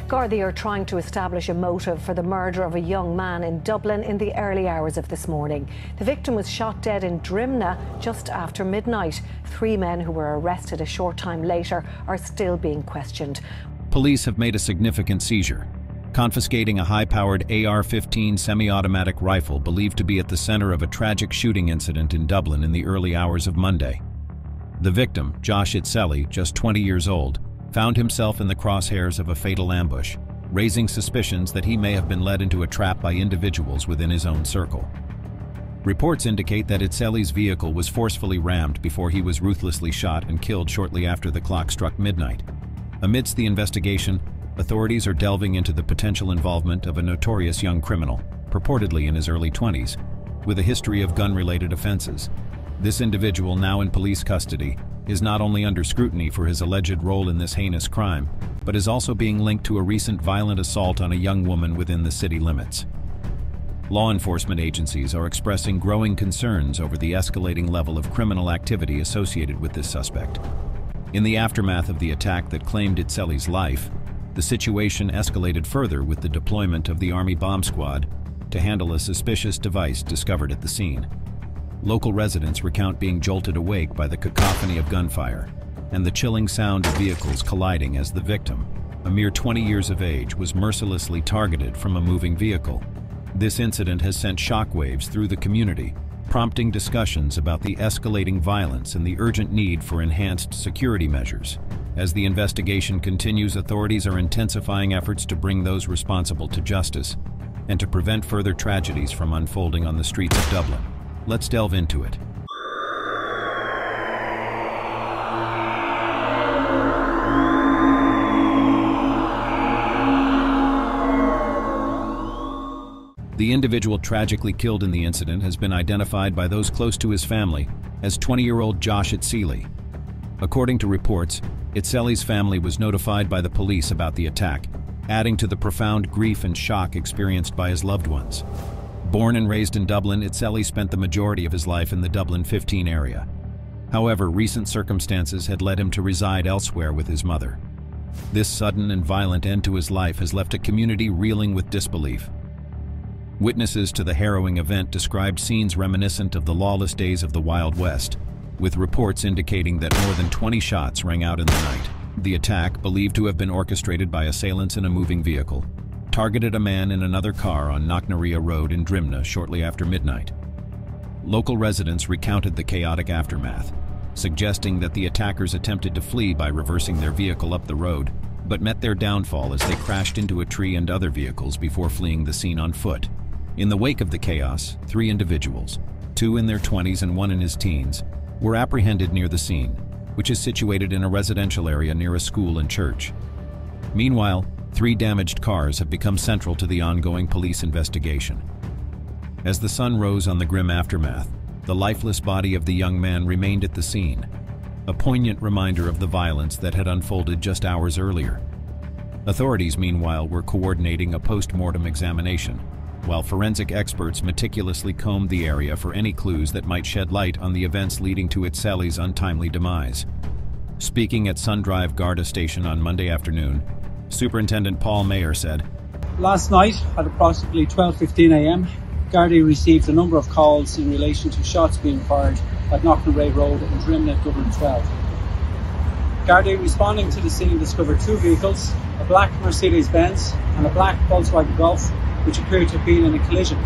Gardaí are trying to establish a motive for the murder of a young man in Dublin in the early hours of this morning. The victim was shot dead in Drimnagh just after midnight. 3 men who were arrested a short time later are still being questioned. Police have made a significant seizure, confiscating a high-powered AR-15 semi-automatic rifle believed to be at the center of a tragic shooting incident in Dublin in the early hours of Monday. The victim, Josh Itseli, just 20 years old, found himself in the crosshairs of a fatal ambush, raising suspicions that he may have been led into a trap by individuals within his own circle. Reports indicate that Itseli's vehicle was forcefully rammed before he was ruthlessly shot and killed shortly after the clock struck midnight. Amidst the investigation, authorities are delving into the potential involvement of a notorious young criminal, purportedly in his early 20s, with a history of gun-related offenses. This individual, now in police custody, is not only under scrutiny for his alleged role in this heinous crime, but is also being linked to a recent violent assault on a young woman within the city limits. Law enforcement agencies are expressing growing concerns over the escalating level of criminal activity associated with this suspect. In the aftermath of the attack that claimed Itseli's life, the situation escalated further with the deployment of the Army bomb squad to handle a suspicious device discovered at the scene. Local residents recount being jolted awake by the cacophony of gunfire and the chilling sound of vehicles colliding as the victim, a mere 20 years of age, was mercilessly targeted from a moving vehicle. This incident has sent shockwaves through the community, prompting discussions about the escalating violence and the urgent need for enhanced security measures. As the investigation continues, authorities are intensifying efforts to bring those responsible to justice and to prevent further tragedies from unfolding on the streets of Dublin. Let's delve into it. The individual tragically killed in the incident has been identified by those close to his family as 20-year-old Josh Itseli. According to reports, Itseli's family was notified by the police about the attack, adding to the profound grief and shock experienced by his loved ones. Born and raised in Dublin, Itseli spent the majority of his life in the Dublin 15 area. However, recent circumstances had led him to reside elsewhere with his mother. This sudden and violent end to his life has left a community reeling with disbelief. Witnesses to the harrowing event described scenes reminiscent of the lawless days of the Wild West, with reports indicating that more than 20 shots rang out in the night. The attack, believed to have been orchestrated by assailants in a moving vehicle, targeted a man in another car on Knocknarea Road in Drimnagh shortly after midnight. Local residents recounted the chaotic aftermath, suggesting that the attackers attempted to flee by reversing their vehicle up the road, but met their downfall as they crashed into a tree and other vehicles before fleeing the scene on foot. In the wake of the chaos, 3 individuals, 2 in their 20s and 1 in his teens, were apprehended near the scene, which is situated in a residential area near a school and church. Meanwhile, 3 damaged cars have become central to the ongoing police investigation. As the sun rose on the grim aftermath, the lifeless body of the young man remained at the scene, a poignant reminder of the violence that had unfolded just hours earlier. Authorities, meanwhile, were coordinating a post-mortem examination, while forensic experts meticulously combed the area for any clues that might shed light on the events leading to Itseli's untimely demise. Speaking at Sundrive Garda Station on Monday afternoon, Superintendent Paul Maher said, "Last night, at approximately 12:15 a.m, Gardaí received a number of calls in relation to shots being fired at Knocknarea Road in Drimnagh, Dublin 12. Gardaí responding to the scene discovered 2 vehicles, a black Mercedes-Benz and a black Volkswagen Golf, which appeared to have been in a collision.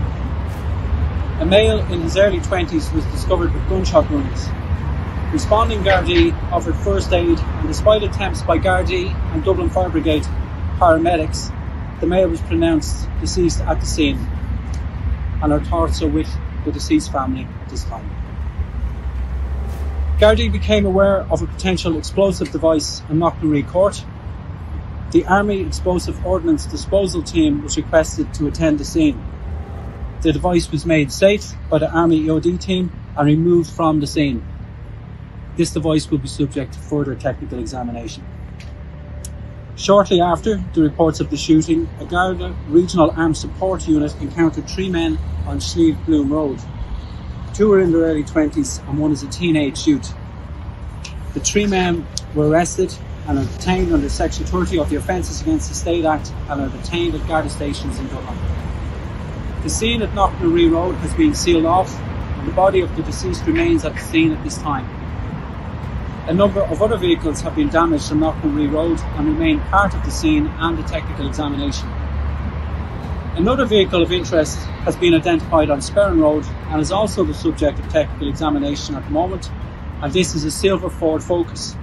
A male in his early 20s was discovered with gunshot wounds. Responding Gardaí offered first aid, and despite attempts by Gardaí and Dublin Fire Brigade paramedics, the male was pronounced deceased at the scene, and our thoughts are with the deceased family at this time. Gardaí became aware of a potential explosive device in Knocknarea Court. The Army Explosive Ordnance Disposal Team was requested to attend the scene. The device was made safe by the Army EOD team and removed from the scene. This device will be subject to further technical examination. Shortly after the reports of the shooting, a Garda Regional Armed Support Unit encountered 3 men on Slieve Bloom Road. 2 were in their early 20s and 1 is a teenage youth. The 3 men were arrested and are detained under Section 30 of the Offences Against the State Act and are detained at Garda stations in Dublin. The scene at Knocknaree Road has been sealed off and the body of the deceased remains at the scene at this time. A number of other vehicles have been damaged on Knocknaree Road and remain part of the scene and the technical examination. Another vehicle of interest has been identified on Sperrin Road and is also the subject of technical examination at the moment, and this is a silver Ford Focus.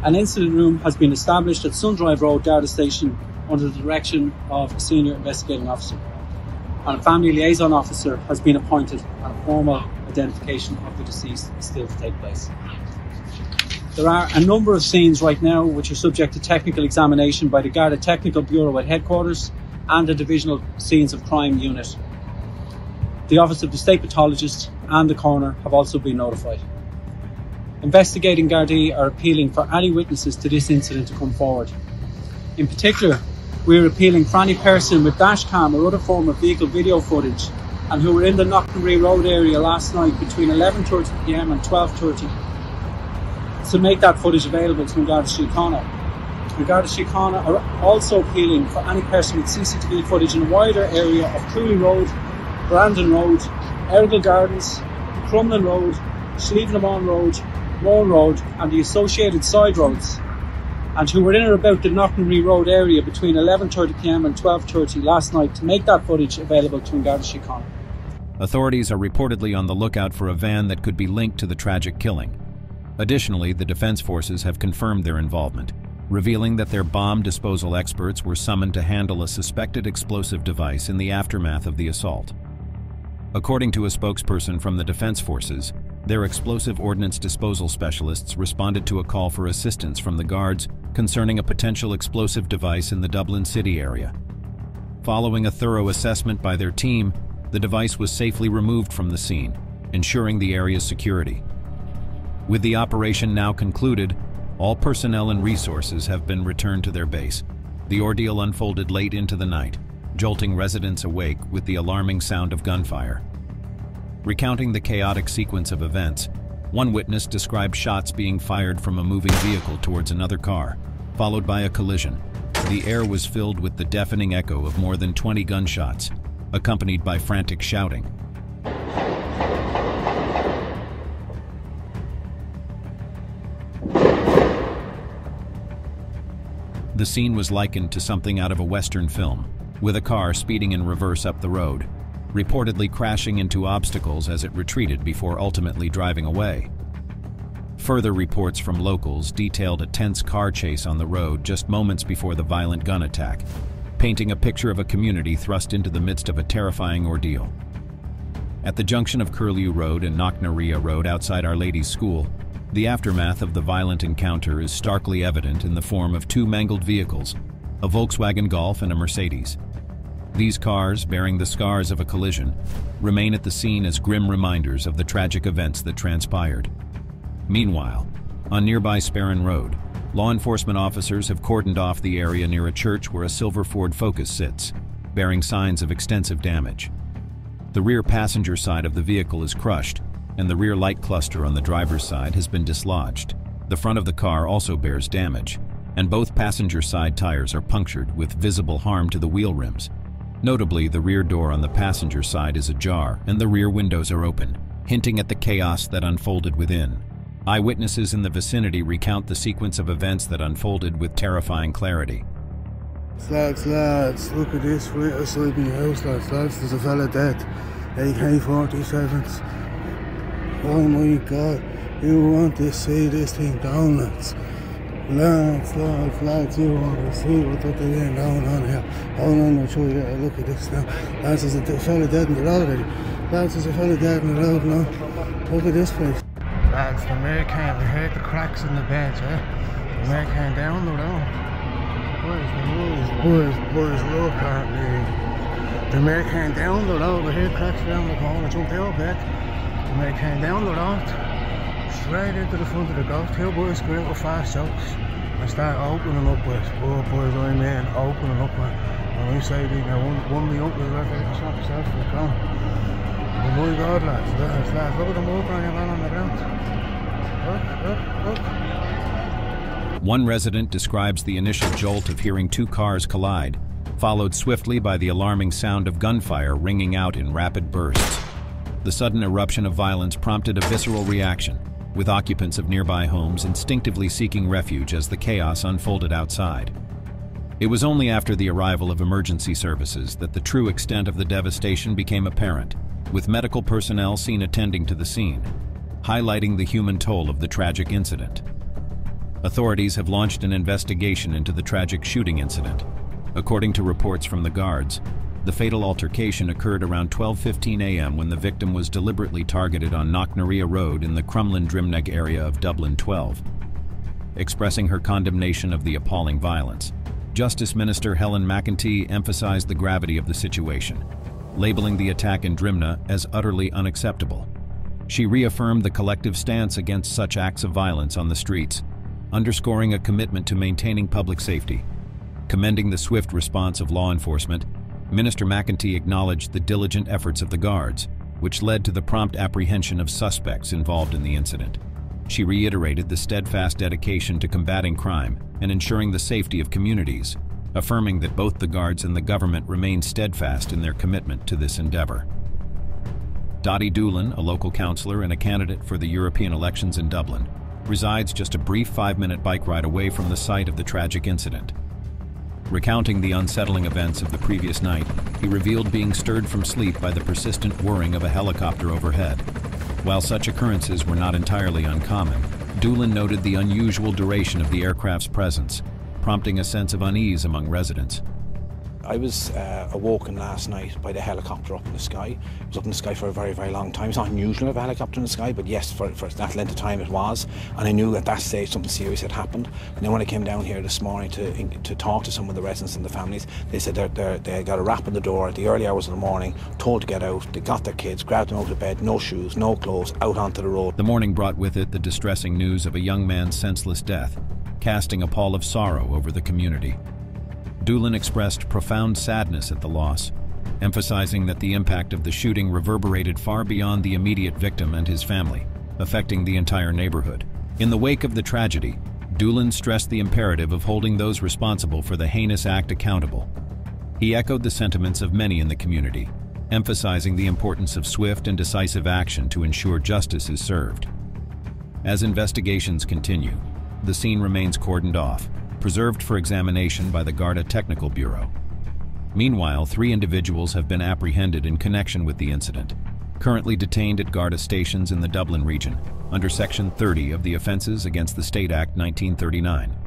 An incident room has been established at Sundrive Road Garda Station under the direction of a senior investigating officer, and a family liaison officer has been appointed and a formal identification of the deceased is still to take place. There are a number of scenes right now which are subject to technical examination by the Garda Technical Bureau at headquarters and the Divisional Scenes of Crime Unit. The Office of the State Pathologist and the Coroner have also been notified. Investigating Gardaí are appealing for any witnesses to this incident to come forward. In particular, we are appealing for any person with dashcam or other form of vehicle video footage and who were in the Knocknaree Road area last night between 11:30 PM and 12:30 to make that footage available to Garda Síochána. Garda Síochána are also appealing for any person with CCTV footage in a wider area of Cooley Road, Brandon Road, Ergal Gardens, Crumlin Road, Schlievnemon Road, Moore Road and the associated side roads, and who were in or about the Knocknaree Road area between 11:30 PM and 12:30 last night to make that footage available to Garda Síochána. Authorities are reportedly on the lookout for a van that could be linked to the tragic killing. Additionally, the Defence Forces have confirmed their involvement, revealing that their bomb disposal experts were summoned to handle a suspected explosive device in the aftermath of the assault. According to a spokesperson from the Defence Forces, their explosive ordnance disposal specialists responded to a call for assistance from the Guards concerning a potential explosive device in the Dublin city area. Following a thorough assessment by their team, the device was safely removed from the scene, ensuring the area's security. With the operation now concluded, all personnel and resources have been returned to their base. The ordeal unfolded late into the night, jolting residents awake with the alarming sound of gunfire. Recounting the chaotic sequence of events, one witness described shots being fired from a moving vehicle towards another car, followed by a collision. The air was filled with the deafening echo of more than 20 gunshots, accompanied by frantic shouting. The scene was likened to something out of a Western film, with a car speeding in reverse up the road, reportedly crashing into obstacles as it retreated before ultimately driving away. Further reports from locals detailed a tense car chase on the road just moments before the violent gun attack, painting a picture of a community thrust into the midst of a terrifying ordeal. At the junction of Curlew Road and Knocknaree Road outside Our Lady's School, the aftermath of the violent encounter is starkly evident in the form of two mangled vehicles, a Volkswagen Golf and a Mercedes. These cars, bearing the scars of a collision, remain at the scene as grim reminders of the tragic events that transpired. Meanwhile, on nearby Sperrin Road, law enforcement officers have cordoned off the area near a church where a silver Ford Focus sits, bearing signs of extensive damage. The rear passenger side of the vehicle is crushed, and the rear light cluster on the driver's side has been dislodged. The front of the car also bears damage, and both passenger side tires are punctured with visible harm to the wheel rims. Notably, the rear door on the passenger side is ajar and the rear windows are open, hinting at the chaos that unfolded within. Eyewitnesses in the vicinity recount the sequence of events that unfolded with terrifying clarity. Lads, look at this right outside my house, lads, there's a fella dead. AK-47s. Oh my God, you want to see this thing down, lads. Lads, you want to see what they're doing down on here. Hold on, I'll show you that. Look at this now. Lads, there's a fella dead in the road already. Lads, there's a fella dead in the road now. Look at this place. Lads, the Maher came, we heard the cracks in the beds, The Maher came down the road. Boys, look at me. The Maher came down the road, we heard cracks around the corner, jumped out of bed. The Maher came down the road, straight into the front of the golf. Two boys go out with fast jokes and start opening up with, oh boys, I mean, opening up with. And we say, one of the uncles left out the shop himself for the crown. Oh my God, lads, look at the motor on your man on the ground. Look. One resident describes the initial jolt of hearing two cars collide, followed swiftly by the alarming sound of gunfire ringing out in rapid bursts. The sudden eruption of violence prompted a visceral reaction, with occupants of nearby homes instinctively seeking refuge as the chaos unfolded outside. It was only after the arrival of emergency services that the true extent of the devastation became apparent, with medical personnel seen attending to the scene, highlighting the human toll of the tragic incident. Authorities have launched an investigation into the tragic shooting incident. According to reports from the guards, the fatal altercation occurred around 12:15 a.m. when the victim was deliberately targeted on Knocknaria Road in the Drimnagh area of Dublin 12. Expressing her condemnation of the appalling violence, Justice Minister Helen McEntee emphasized the gravity of the situation, labeling the attack in Drimnagh as utterly unacceptable. She reaffirmed the collective stance against such acts of violence on the streets, underscoring a commitment to maintaining public safety. Commending the swift response of law enforcement, Minister McEntee acknowledged the diligent efforts of the guards, which led to the prompt apprehension of suspects involved in the incident. She reiterated the steadfast dedication to combating crime and ensuring the safety of communities, affirming that both the guards and the government remain steadfast in their commitment to this endeavor. Daithí Doolan, a local councillor and a candidate for the European elections in Dublin, resides just a brief 5-minute bike ride away from the site of the tragic incident. Recounting the unsettling events of the previous night, he revealed being stirred from sleep by the persistent whirring of a helicopter overhead. While such occurrences were not entirely uncommon, Doolan noted the unusual duration of the aircraft's presence, prompting a sense of unease among residents. I was awoken last night by the helicopter up in the sky. It was up in the sky for a very, very long time. It's not unusual to have a helicopter in the sky, but yes, for that length of time it was. And I knew at that stage something serious had happened. And then when I came down here this morning to talk to some of the residents and the families, they said they got a rap on the door at the early hours of the morning, told to get out. They got their kids, grabbed them out of bed, no shoes, no clothes, out onto the road. The morning brought with it the distressing news of a young man's senseless death, casting a pall of sorrow over the community. Doolan expressed profound sadness at the loss, emphasizing that the impact of the shooting reverberated far beyond the immediate victim and his family, affecting the entire neighborhood. In the wake of the tragedy, Doolan stressed the imperative of holding those responsible for the heinous act accountable. He echoed the sentiments of many in the community, emphasizing the importance of swift and decisive action to ensure justice is served. As investigations continue, the scene remains cordoned off, preserved for examination by the Garda Technical Bureau. Meanwhile, 3 individuals have been apprehended in connection with the incident, currently detained at Garda stations in the Dublin region, under Section 30 of the Offences Against the State Act 1939.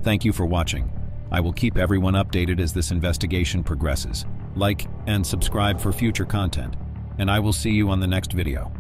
Thank you for watching. I will keep everyone updated as this investigation progresses. Like and subscribe for future content, and I will see you on the next video.